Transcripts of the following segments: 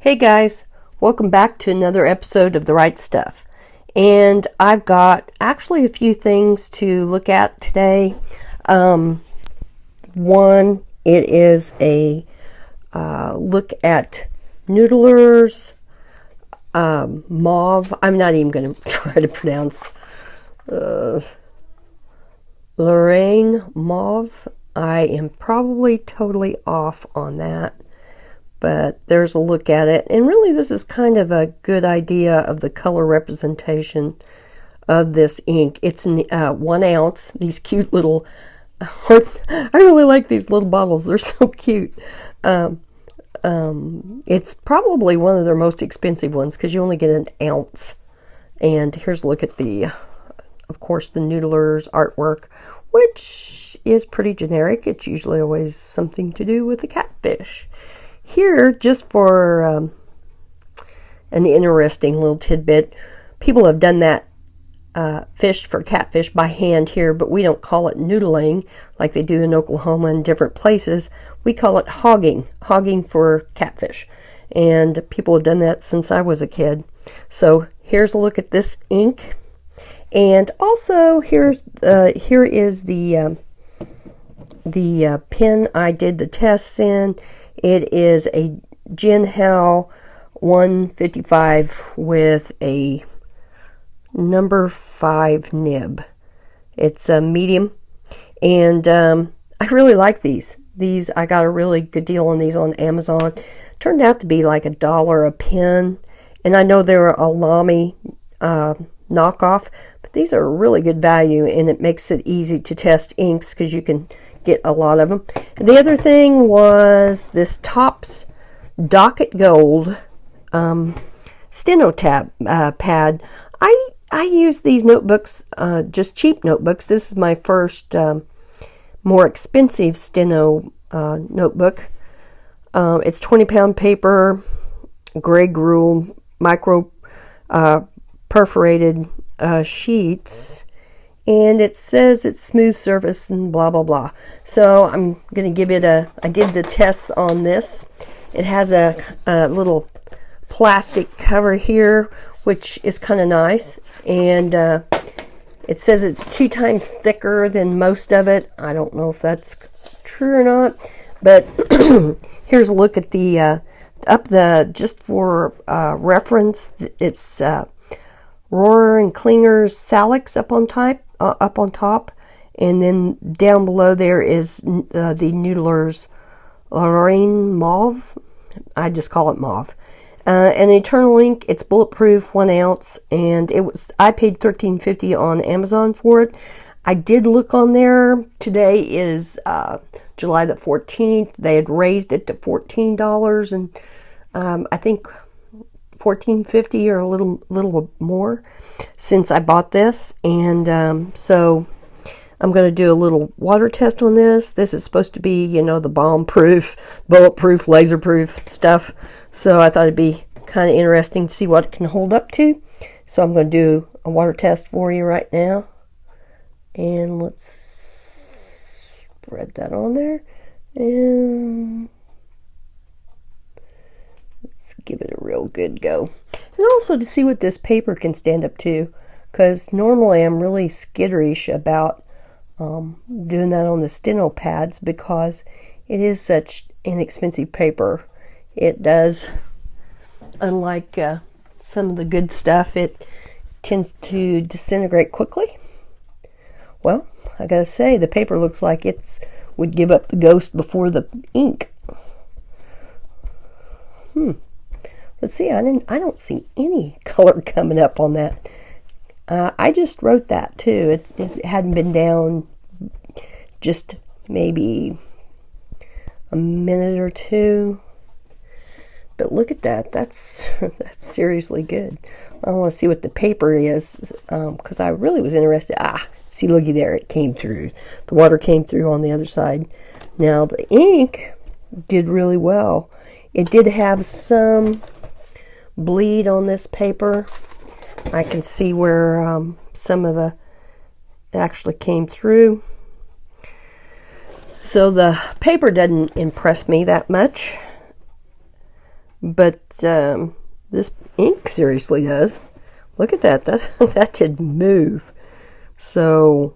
Hey guys, welcome back to another episode of The Right Stuff. And I've got actually a few things to look at today. One, it is a look at Noodlers Mauve. I'm not even going to try to pronounce Reine Mauve. I am probably totally off on that. But there's a look at it, and really this is kind of a good idea of the color representation of this ink. It's in 1 ounce. These cute little, I really like these little bottles. They're so cute. It's probably one of their most expensive ones because you only get an ounce. And here's a look at the, of course, the Noodlers artwork, which is pretty generic. It's usually always something to do with a catfish. Here, just for an interesting little tidbit, people have done that fish for catfish by hand here, but we don't call it noodling like they do in Oklahoma and different places. We call it hogging for catfish. And people have done that since I was a kid. So here's a look at this ink. And also here is the pen I did the tests in. It is a Jinhao 155 with a number 5 nib. It's a medium, and I really like these. These, I got a really good deal on these on Amazon. Turned out to be like $1 a pen, and I know they're a Lamy knockoff, but these are a really good value, and it makes it easy to test inks because you can get a lot of them. And the other thing was this Topps Docket Gold steno tab pad. I use these notebooks, just cheap notebooks. This is my first more expensive steno notebook. It's 20-pound paper, gray rule, micro perforated sheets. And it says it's smooth surface and blah, blah, blah. So I'm going to give it I did the tests on this. It has a little plastic cover here, which is kind of nice. And it says it's 2 times thicker than most of it. I don't know if that's true or not. But here's a look at the, just for reference, it's Rohrer and Klinger's Salix up on top, and then down below there is the Noodlers Reine Mauve. I just call it Mauve. An Eternal ink. It's bulletproof, 1 ounce, and I paid $13.50 on Amazon for it. I did look on there. Today is July the 14th. They had raised it to $14, and I think $14.50 or a little more since I bought this. And so I'm going to do a little water test on this. This is supposed to be, the bomb-proof, bulletproof, laser-proof stuff. So I thought it'd be kind of interesting to see what it can hold up to. So I'm going to do a water test for you right now. And let's spread that on there. And let's give it a real good go. And also to see what this paper can stand up to, because normally I'm really skitterish about doing that on the steno pads because it is such inexpensive paper. It does, unlike some of the good stuff, it tends to disintegrate quickly. Well, I gotta say, the paper looks like it would give up the ghost before the ink. Let's see, I don't see any color coming up on that. I just wrote that too. It hadn't been down just maybe a minute or two. But look at that. That's seriously good. I want to see what the paper is because I really was interested. See, looky there. It came through. The water came through on the other side. Now, the ink did really well. It did have some bleed on this paper. I can see where some of it actually came through. So the paper doesn't impress me that much. but this ink seriously does. Look at that. That did move. So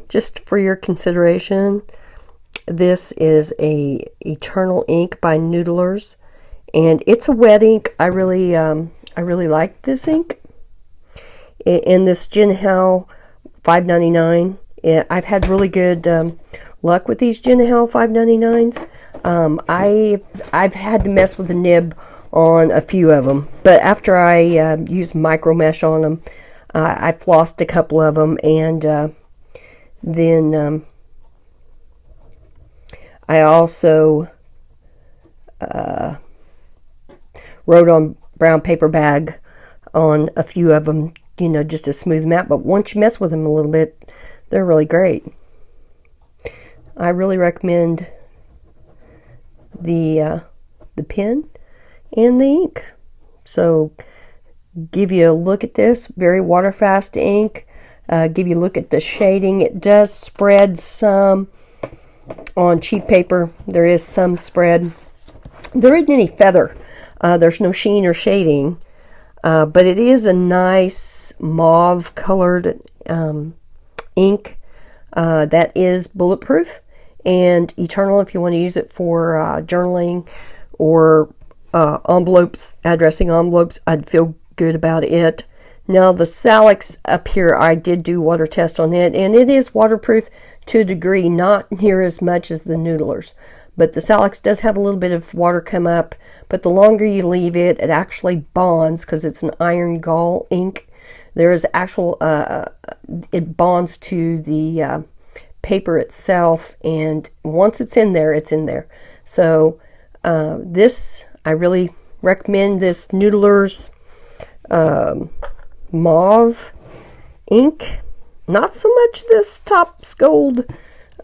just for your consideration, this is a Eternal ink by Noodlers, and it's a wet ink. I really like this ink. In this Jinhao 599, I've had really good luck with these Jinhao 599s. I've had to mess with the nib on a few of them, but after I used micro mesh on them, I flossed a couple of them, and then I also wrote on brown paper bag on a few of them, you know, just to smooth them out. But once you mess with them a little bit, they're really great. I really recommend the pen and the ink. So give you a look at this. Very water fast ink. Give you a look at the shading. It does spread some on cheap paper. There is some spread. There isn't any feather. There's no sheen or shading. But it is a nice mauve colored ink that is bulletproof and Eternal if you want to use it for journaling or envelopes, addressing envelopes. I'd feel good about it. Now the Salix up here, I did do water test on it, and it is waterproof to a degree, not near as much as the Noodlers. But the Salix does have a little bit of water come up, but the longer you leave it, it actually bonds because it's an iron gall ink. There is actual, it bonds to the paper itself, and once it's in there, it's in there. So this, I really recommend this Noodlers Mauve ink. Not so much this Topps Gold.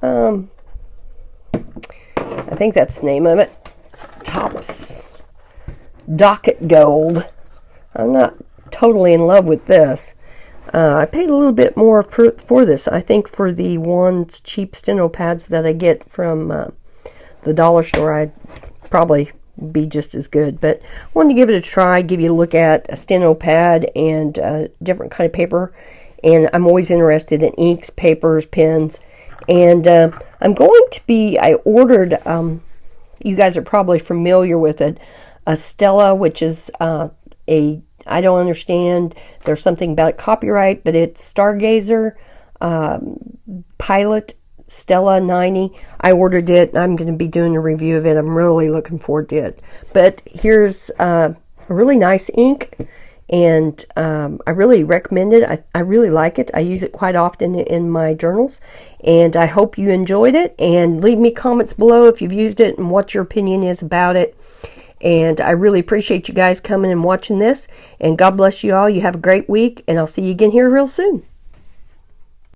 I think that's the name of it. Topps Docket Gold. I'm not totally in love with this. I paid a little bit more for this. I think for the ones cheap steno pads that I get from the dollar store, I'd probably be just as good. But I wanted to give it a try, give you a look at a steno pad and different kind of paper. And I'm always interested in inks, papers, pens. And I'm going to be, I ordered, you guys are probably familiar with it, a Stella, which is I don't understand, there's something about copyright, but it's Stargazer Pilot Stella 90. I ordered it. I'm going to be doing a review of it. I'm really looking forward to it. But here's a really nice ink, and I really recommend it. I really like it. I use it quite often in my journals, and I hope you enjoyed it. And leave me comments below if you've used it and what your opinion is about it. And I really appreciate you guys coming and watching this. And God bless you all. You have a great week, and I'll see you again here real soon.